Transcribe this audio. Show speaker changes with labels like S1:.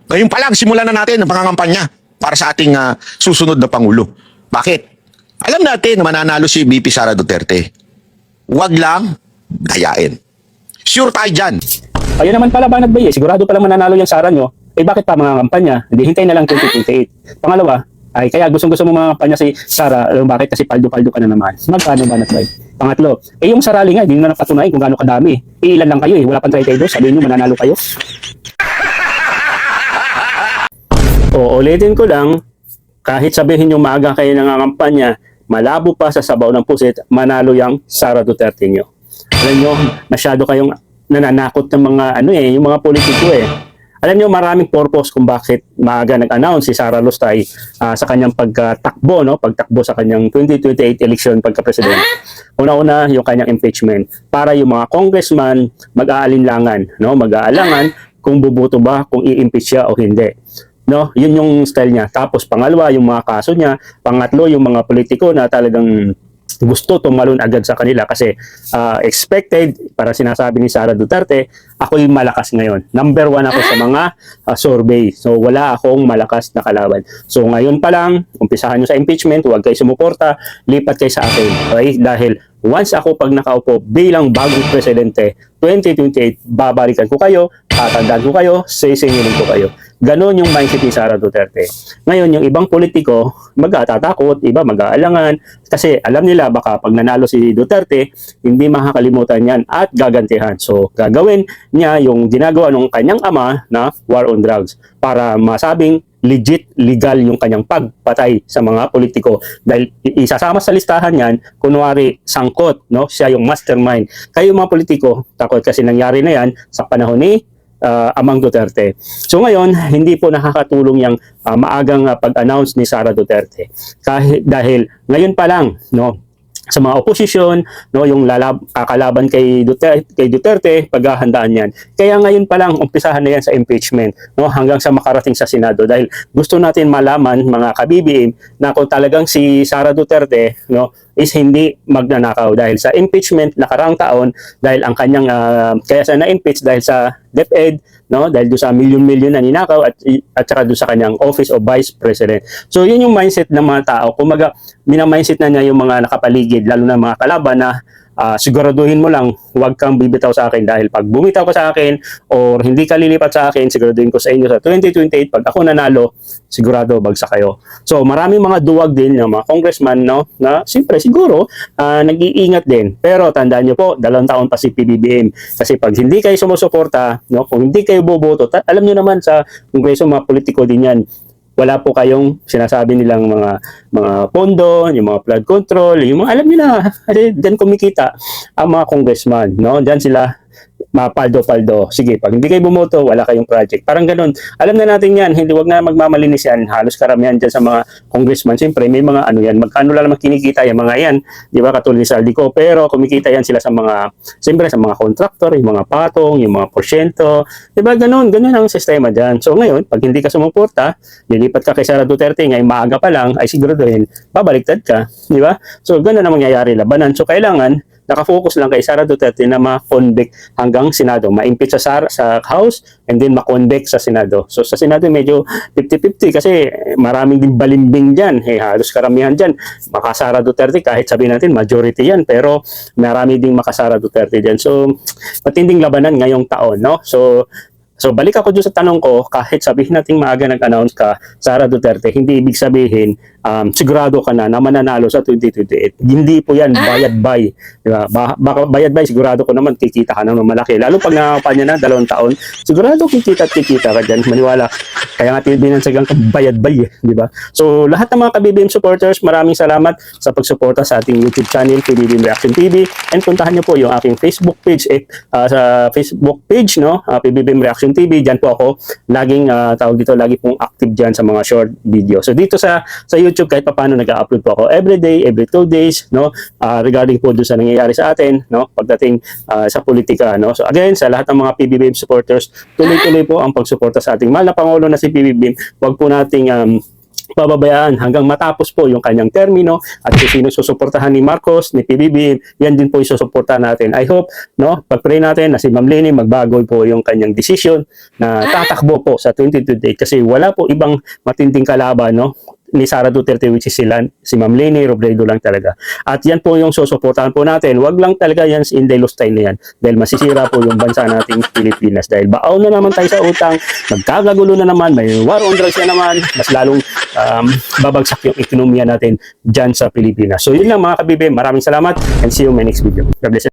S1: Ngayon pa lang, simulan na natin ang pangangampanya para sa ating susunod na Pangulo. Bakit? Alam natin na mananalo si VP Sara Duterte. Huwag lang dayain. Sure tayo dyan.
S2: Ayun naman pala, Banat Bay, sigurado pala mananalo yung Sara nyo. Eh bakit pa mga kampanya? Hindi, hintay na lang 2028. Pangalawa, ay kaya gustong-gusto mo mga kampanya si Sara, bakit? Kasi paldo-paldo ka na naman. Magkano, Banat Bay? Pangatlo, yung sarali nga, hindi na napatunayan kung gaano kadami. Ilan lang kayo wala pang 32, sabihin nyo mananalo kayo. O, ulitin ko lang, kahit sabihin nyo maaga kayo nangangampanya, malabo pa sa sabaw ng pusit, manalo yung Sara Duterte nyo. Alam nyo, masyado kayong nananakot ng mga yung mga politiko Alam nyo, maraming purpose kung bakit maaga nag-announce si Sara Lustay sa kanyang pagtakbo, pagtakbo sa kanyang 2028 election pagka-presidente. Una-una, yung kanyang impeachment para yung mga congressman mag-aalinlangan, mag-aalangan kung bubuto ba, kung i-impeach siya o hindi. Yun yung style niya. Tapos pangalawa, yung mga kaso niya. Pangatlo, yung mga politiko na talagang gusto tumalon agad sa kanila kasi expected, para sinasabi ni Sara Duterte, ako'y malakas ngayon. Number 1 ako sa mga survey. So wala akong malakas na kalaban. So ngayon pa lang, umpisahan nyo sa impeachment, huwag kayo sumuporta, lipat kayo sa akin. Okay? Dahil once ako pag nakaupo bilang bagong presidente, 2028, babalikan ko kayo, tatandaan ko kayo, sisingilin ko kayo. Ganon yung mindset ni Sara Duterte. Ngayon, yung ibang politiko, mag-atatakot, iba mag-aalangan, kasi alam nila baka pag nanalo si Duterte, hindi makakalimutan yan at gagantihan. So, gagawin niya yung ginagawa ng kanyang ama na war on drugs para masabing legit, legal yung kanyang pagpatay sa mga politiko. Dahil isasama sa listahan yan, kunwari sangkot, siya yung mastermind. Kayo mga politiko, takot kasi nangyari na yan sa panahon ni Amang Duterte. So ngayon, hindi po nakakatulong yung maagang pag-announce ni Sara Duterte. Dahil ngayon pa lang, sa mga oposisyon, yung kalaban kay Duterte, paghahandaan yan. Kaya ngayon pa lang, umpisahan na yan sa impeachment, hanggang sa makarating sa Senado. Dahil gusto natin malaman, mga kabibim, na kung talagang si Sara Duterte, is hindi magnanakaw. Dahil sa impeachment, nakaraang taon, dahil ang kanyang, kaya siya na-impeach dahil sa DepEd, dahil doon sa milyon-milyon na ninakaw at saka doon sa kanyang office of vice president. So yun yung mindset ng mga tao. Kumaga, minamindset na niya yung mga nakapaligid, lalo na mga kalaban na siguraduhin mo lang, huwag kang bibitaw sa akin dahil pag bumitaw ka sa akin or hindi ka lilipat sa akin, siguraduhin ko sa inyo sa 2028, pag ako nanalo, sigurado bagsak kayo. So maraming mga duwag din ng mga congressman na siyempre siguro nag-iingat din. Pero tandaan nyo po, 2 taon pa si PBBM. Kasi pag hindi kayo sumusuporta, kung hindi kayo boboto, alam nyo naman sa kongreso, mga politiko din yan, wala po kayong sinasabi nilang mga pondo, yung mga flood control, yung mga alam niyo na, kasi diyan kumikita ang mga congressman, Diyan sila mapaldo-paldo. Sige, pag hindi kayo bumoto, wala kayong project. Parang ganun. Alam na natin yan, hindi wag na magmamalinis yan. Halos karamihan dyan sa mga congressman. Siyempre, may mga yan, magkano lang naman kinikita yung mga yan, di ba, katulad ni Saldico. Pero kumikita yan sila sa mga, siyempre sa mga contractor, yung mga patong, yung mga porsyento. Di ba, ganun ang sistema dyan. So ngayon, pag hindi ka sumuporta, lilipat ka kay Sara Duterte, ngayon maaga pa lang, ay siguraduhin, babaliktad ka. Di ba? So ganun ang mangyayari labanan. So kailangan, nakafocus lang kay Sara Duterte na ma-convict hanggang Senado. Ma-impeach sa House and then ma-convict sa Senado. So sa Senado medyo 50-50 kasi maraming din balimbing dyan. Halos karamihan dyan. Makasara Duterte kahit sabihin natin majority yan pero marami ding makasara Duterte dyan. So matinding labanan ngayong taon. So balik ako dun sa tanong ko, kahit sabihin natin maaga nag-announce ka, Sara Duterte, hindi ibig sabihin sigurado ka na mananalo sa 2028. Hindi po yan bayad-bay. Diba? Baka bayad-bay, sigurado ko naman kikita ka ng malaki. Lalo pag nakapanya na 2 taon, sigurado kikita ka dyan. Maniwala. Kaya nga binansagang kang bayad-bay. Diba? So lahat ng mga ka-BBM supporters, maraming salamat sa pagsuporta sa ating YouTube channel, PBBM Reaction TV. And puntahan nyo po yung aking Facebook page. Sa Facebook page, PBBM Reaction TV, dyan po ako laging lagi pong active dyan sa mga short video. So dito sa YouTube kahit paano nag-upload po ako every day, every 2 days, regarding po doon sa nangyayari sa atin, pagdating sa politika, So again, sa lahat ng mga PBBM supporters, tuloy-tuloy po ang pagsuporta sa ating mahal na Pangulo na si PBBM. Huwag po nating pababayaan hanggang matapos po yung kanyang termino at kung sino susuportahan ni Marcos, ni PBBM, yan din po yung susuportahan natin. I hope, no, pag-pray natin na si Ma'am Leni magbago po yung kanyang decision na tatakbo po sa 2028 kasi wala po ibang matinding kalaban, no, ni Sara Duterte which is si Ma'am Leni Robredo lang talaga. At yan po yung susuportahan po natin. Wag lang talaga yan in Delostine na yan dahil masisira po yung bansa nating Pilipinas dahil baaw na naman tayo sa utang, magkagagulo na naman, may war on drugs na naman, mas lalong babagsak yung ekonomiya natin dyan sa Pilipinas. So yun lang mga kabibim, maraming salamat and see you in my next video. God bless you.